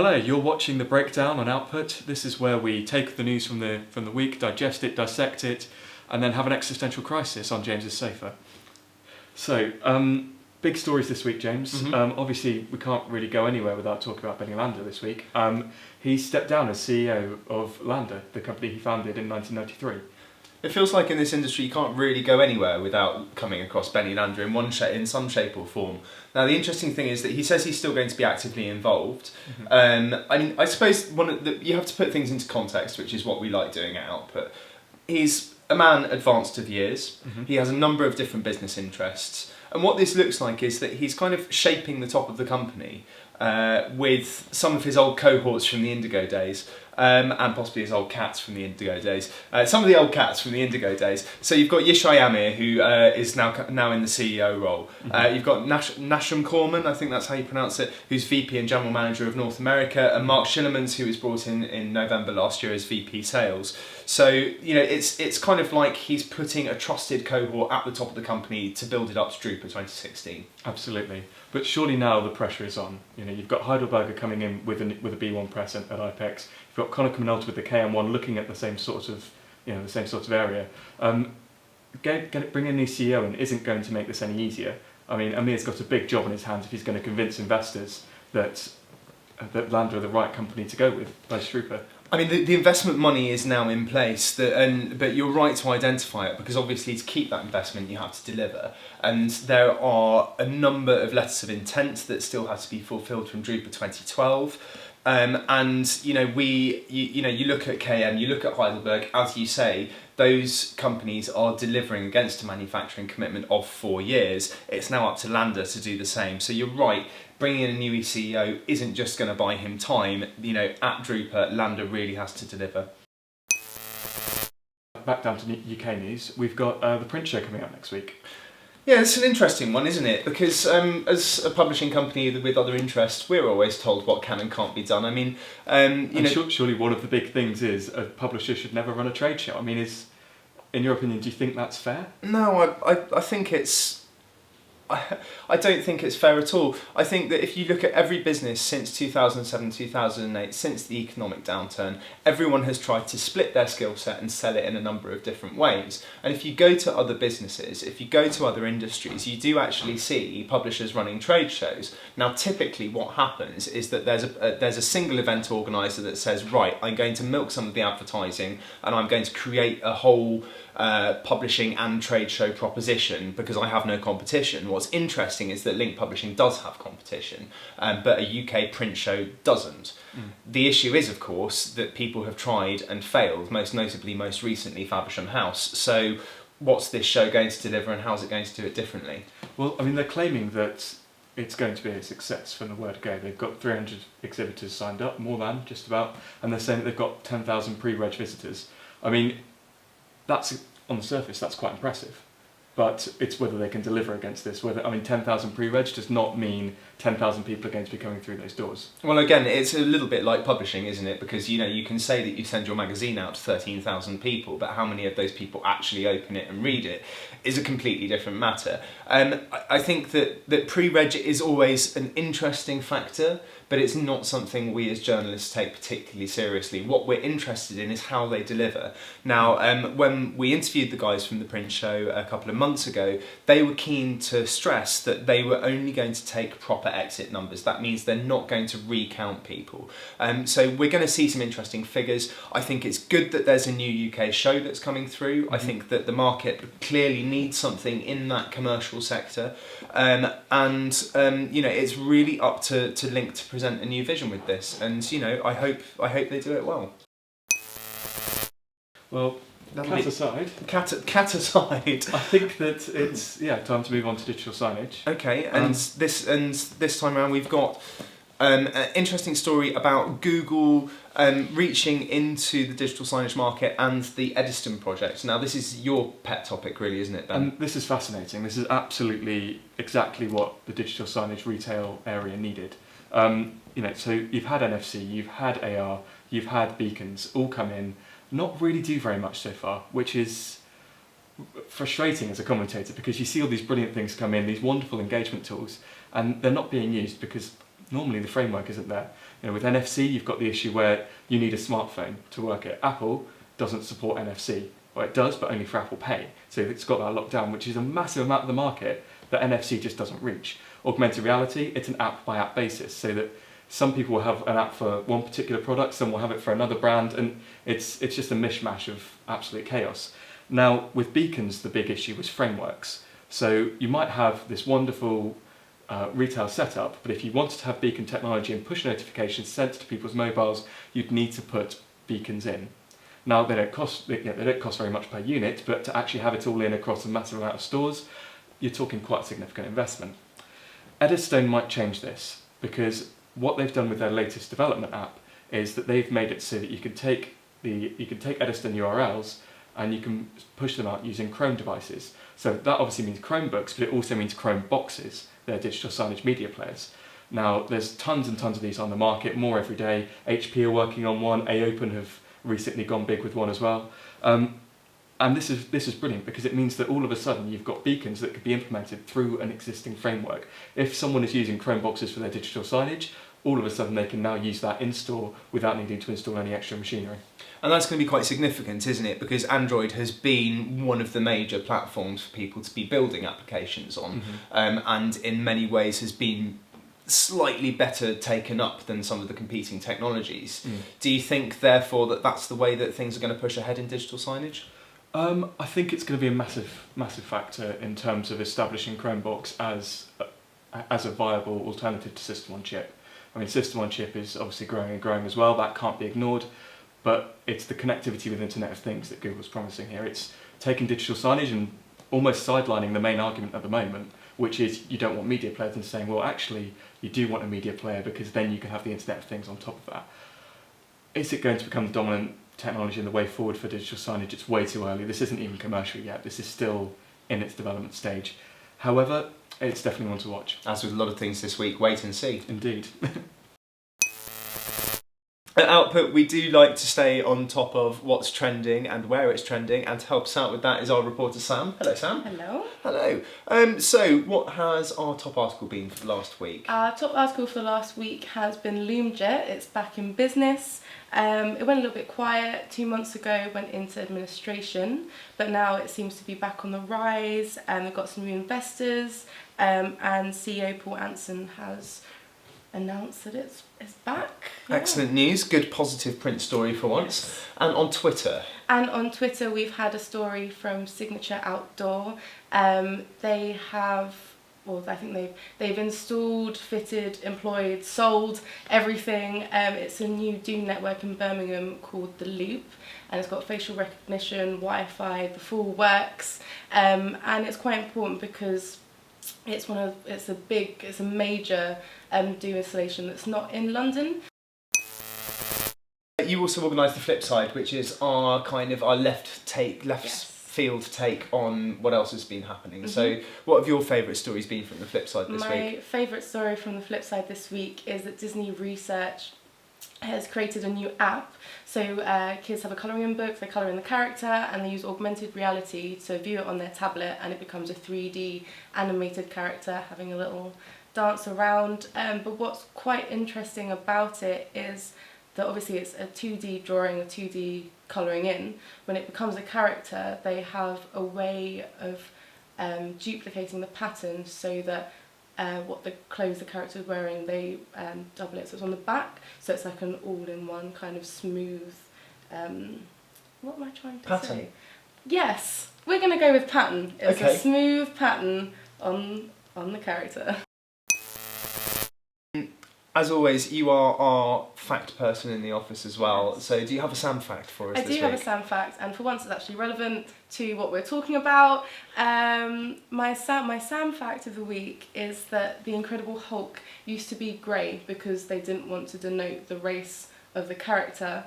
Hello, you're watching the breakdown on Output. This is where we take the news from the week, digest it, dissect it, and then have an existential crisis on James's sofa. So, big stories this week, James. Obviously, we can't really go anywhere without talking about Benny Landa this week. He stepped down as CEO of Landa, the company he founded in 1993. It feels like in this industry you can't really go anywhere without coming across Benny Landa in some shape or form. Now the interesting thing is that he says he's still going to be actively involved. I suppose you have to put things into context, which is what we like doing at Output. He's a man advanced of years. He has a number of different business interests. And what this looks like is that he's kind of shaping the top of the company with some of his old cohorts from the Indigo days. And possibly his old cats from the Indigo days. Some of the old cats from the Indigo days. So you've got Yishai Amir, who is now in the CEO role. You've got Nasham Corman, I think that's how you pronounce it, who's VP and General Manager of North America, and Mark Schillemans, who was brought in November last year as VP Sales. So it's kind of like he's putting a trusted cohort at the top of the company to build it up to Drupal 2016. Absolutely, but surely now the pressure is on. You've got Heidelberger coming in with a B1 press at IPEX. You've got Konica Minolta with the KM1 looking at the same sort of area. Bringing a new CEO in isn't going to make this any easier. I mean, Amir's got a big job on his hands if he's going to convince investors that Landa are the right company to go with post Drupal. I mean, the investment money is now in place, but you're right to identify it, because obviously to keep that investment you have to deliver. And there are a number of letters of intent that still have to be fulfilled from Drupal 2012. You look at KM, you look at Heidelberg, as you say, those companies are delivering against a manufacturing commitment of 4 years. It's now up to Landa to do the same. So you're right, bringing in a new CEO isn't just going to buy him time. At Drupal, Landa really has to deliver. Back down to UK news, we've got the print show coming up next week. Yeah, it's an interesting one, isn't it? Because as a publishing company with other interests, we're always told what can and can't be done. I mean, surely one of the big things is a publisher should never run a trade show. I mean, in your opinion, do you think that's fair? No, I think it's... I don't think it's fair at all. I think that if you look at every business since 2007, 2008, since the economic downturn, everyone has tried to split their skill set and sell it in a number of different ways. And if you go to other businesses, if you go to other industries, you do actually see publishers running trade shows. Now, typically what happens is that there's a single event organiser that says, right, I'm going to milk some of the advertising and I'm going to create a whole publishing and trade show proposition because I have no competition. What's interesting is that Link Publishing does have competition, but a UK print show doesn't. The issue is, of course, that people have tried and failed, most notably, most recently, Faversham House. So what's this show going to deliver and how's it going to do it differently? Well, I mean, they're claiming that it's going to be a success from the word go. They've got 300 exhibitors signed up, more than just about, and they're saying that they've got 10,000 pre-reg visitors. I mean, that's, on the surface, that's quite impressive. But it's whether they can deliver against this. 10,000 pre-reg does not mean 10,000 people are going to be coming through those doors. Well, again, it's a little bit like publishing, isn't it? Because, you can say that you send your magazine out to 13,000 people, but how many of those people actually open it and read it is a completely different matter. I think that pre-reg is always an interesting factor, but it's not something we as journalists take particularly seriously. What we're interested in is how they deliver. Now, when we interviewed the guys from the print show a couple of months ago, they were keen to stress that they were only going to take proper exit numbers. That means they're not going to recount people. So we're going to see some interesting figures. I think it's good that there's a new UK show that's coming through. I think that the market clearly needs something in that commercial sector. It's really up to Link to present a new vision with this. And, I hope they do it well. Well, cat aside. Cat aside. I think that it's time to move on to digital signage. Okay, and this time around we've got an interesting story about Google reaching into the digital signage market and the Eddystone project. Now, this is your pet topic, really, isn't it, Ben? And this is fascinating. This is absolutely exactly what the digital signage retail area needed. So you've had NFC, you've had AR, you've had beacons all come in, not really do very much so far, which is frustrating as a commentator because you see all these brilliant things come in, these wonderful engagement tools, and they're not being used because normally the framework isn't there. With NFC, you've got the issue where you need a smartphone to work it. Apple doesn't support NFC. Well, it does, but only for Apple Pay. So it's got that locked down, which is a massive amount of the market that NFC just doesn't reach. Augmented reality, it's an app-by-app basis, so that some people will have an app for one particular product, some will have it for another brand, and it's just a mishmash of absolute chaos. Now, with beacons, the big issue was frameworks. So you might have this wonderful retail setup, but if you wanted to have beacon technology and push notifications sent to people's mobiles, you'd need to put beacons in. Now, they don't cost very much per unit, but to actually have it all in across a massive amount of stores, you're talking quite a significant investment. Eddystone might change this, because what they've done with their latest development app is that they've made it so that you can take Eddystone URLs and you can push them out using Chrome devices. So that obviously means Chromebooks, but it also means Chrome boxes, their digital signage media players. Now, there's tons and tons of these on the market, more every day. HP are working on one, AOpen have recently gone big with one as well. And this is brilliant because it means that all of a sudden you've got beacons that could be implemented through an existing framework. If someone is using Chrome boxes for their digital signage, all of a sudden they can now use that in-store without needing to install any extra machinery. And that's going to be quite significant, isn't it? Because Android has been one of the major platforms for people to be building applications on, and in many ways has been slightly better taken up than some of the competing technologies. Do you think, therefore, that that's the way that things are going to push ahead in digital signage? I think it's going to be a massive factor in terms of establishing Chromebox as a viable alternative to System on Chip. I mean, System on Chip is obviously growing and growing as well, that can't be ignored, but it's the connectivity with Internet of Things that Google's promising here. It's taking digital signage and almost sidelining the main argument at the moment, which is you don't want media players, and saying, well, actually, you do want a media player because then you can have the Internet of Things on top of that. Is it going to become the dominant technology and the way forward for digital signage? It's way too early. This isn't even commercial yet. This is still in its development stage. However, it's definitely one to watch. As with a lot of things this week, wait and see. Indeed. At Output, we do like to stay on top of what's trending and where it's trending, and to help us out with that is our reporter Sam. Hello, Sam. Hello. Hello. So, what has our top article been for the last week? Our top article for last week has been Loomjet. It's back in business. It went a little bit quiet 2 months ago, it went into administration, but now it seems to be back on the rise, and they've got some new investors, and CEO Paul Anson has announced that it's back. Yeah. Excellent news, good positive print story for once. Yes. And on Twitter? And on Twitter we've had a story from Signature Outdoor. They have, well, I think they've installed, fitted, employed, sold everything. It's a new Doom network in Birmingham called The Loop, and it's got facial recognition, Wi-Fi, the full works, and it's quite important because it's a major Doom installation that's not in London. You also organised the Flip Side, which is our left field take on what else has been happening. So what have your favourite stories been from the Flip Side this week? My favourite story from the Flip Side this week is that Disney Research has created a new app. So kids have a colouring book, they colour in the character, and they use augmented reality to view it on their tablet, and it becomes a 3D animated character having a little dance around. But what's quite interesting about it is that obviously it's a 2D drawing, a 2D colouring in. When it becomes a character, they have a way of duplicating the pattern so that what the clothes the character is wearing, they double it so it's on the back, so it's like an all-in-one kind of smooth, what am I trying to say? Yes, we're going to go with pattern. It's a smooth pattern on the character. As always, you are our fact person in the office as well, so do you have a Sam fact for us this week? I do have a Sam fact, and for once it's actually relevant to what we're talking about. My Sam fact of the week is that the Incredible Hulk used to be grey because they didn't want to denote the race of the character,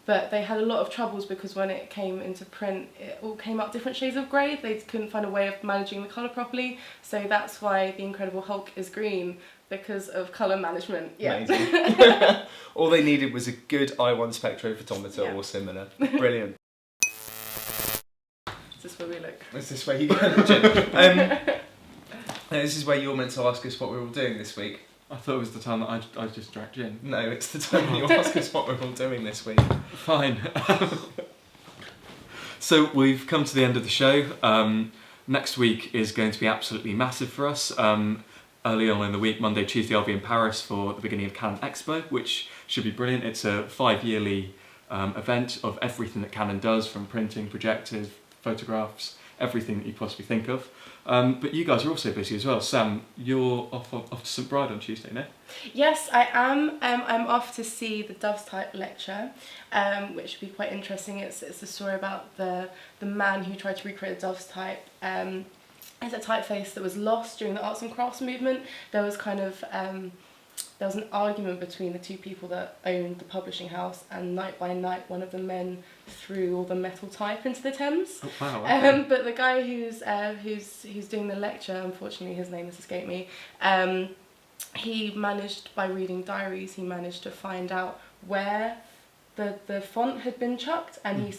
but they had a lot of troubles because when it came into print it all came out different shades of grey. They couldn't find a way of managing the colour properly, so that's why the Incredible Hulk is green, because of colour management. Yeah. All they needed was a good I1 spectrophotometer or similar. Brilliant. Is this where we look? Is this where you go? This is where you're meant to ask us what we're all doing this week. I thought it was the time that I just drank gin. No, it's the time when you ask us what we're all doing this week. Fine. So we've come to the end of the show. Next week is going to be absolutely massive for us. Early on in the week, Monday, Tuesday, I'll be in Paris for the beginning of Canon Expo, which should be brilliant. It's a 5-yearly event of everything that Canon does, from printing, projectors, photographs, everything that you possibly think of. But you guys are also busy as well. Sam, you're off to St Bride on Tuesday, no? Yes, I am. I'm off to see the Doves Type lecture, which will be quite interesting. It's a story about the man who tried to recreate the Doves Type. It's a typeface that was lost during the arts and crafts movement. There was kind of there was an argument between the two people that owned the publishing house, and night by night one of the men threw all the metal type into the Thames. Oh, wow. Okay. But the guy who's doing the lecture, unfortunately his name has escaped me, he managed, by reading diaries, he managed to find out where the font had been chucked, and he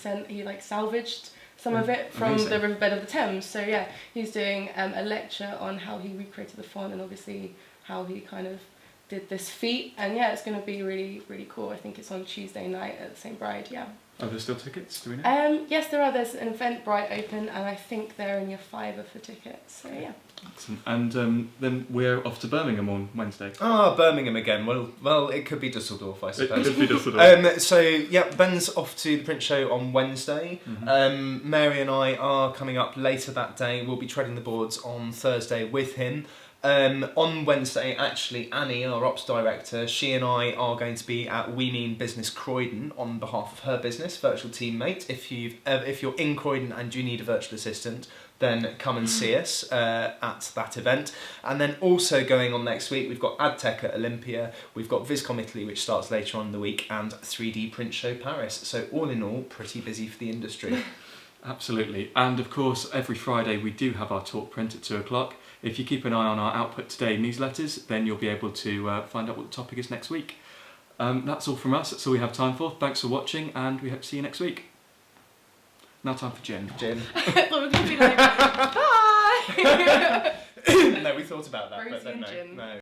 salvaged some of it from the riverbed of the Thames. So yeah, he's doing a lecture on how he recreated the font, and obviously how he kind of did this feat. And yeah, it's going to be really, really cool. I think it's on Tuesday night at St Bride, yeah. Are there still tickets? Do we know? Yes, there are. There's an Eventbrite open, and I think they're only $5 for tickets. So yeah. Excellent. And then we're off to Birmingham on Wednesday. Birmingham again. Well, it could be Dusseldorf, I suppose. It could be Dusseldorf. So yeah, Ben's off to the print show on Wednesday. Mm-hmm. Mary and I are coming up later that day. We'll be treading the boards on Thursday with him. On Wednesday, actually, Annie, our ops director, she and I are going to be at We Mean Business Croydon on behalf of her business, Virtual Teammate. If you're in Croydon and you need a virtual assistant, then come and see us at that event. And then also going on next week, we've got AdTech at Olympia, we've got VisCom Italy, which starts later on in the week, and 3D Print Show Paris. So all in all, pretty busy for the industry. Absolutely. And of course, every Friday we do have our Talk Print at 2 o'clock. If you keep an eye on our Output Today newsletters, then you'll be able to find out what the topic is next week. That's all from us. That's all we have time for. Thanks for watching, and we hope to see you next week. Now time for gin. Gin. I thought we were going to be like, bye! No, we thought about that, Rosie but then and no. gin. No.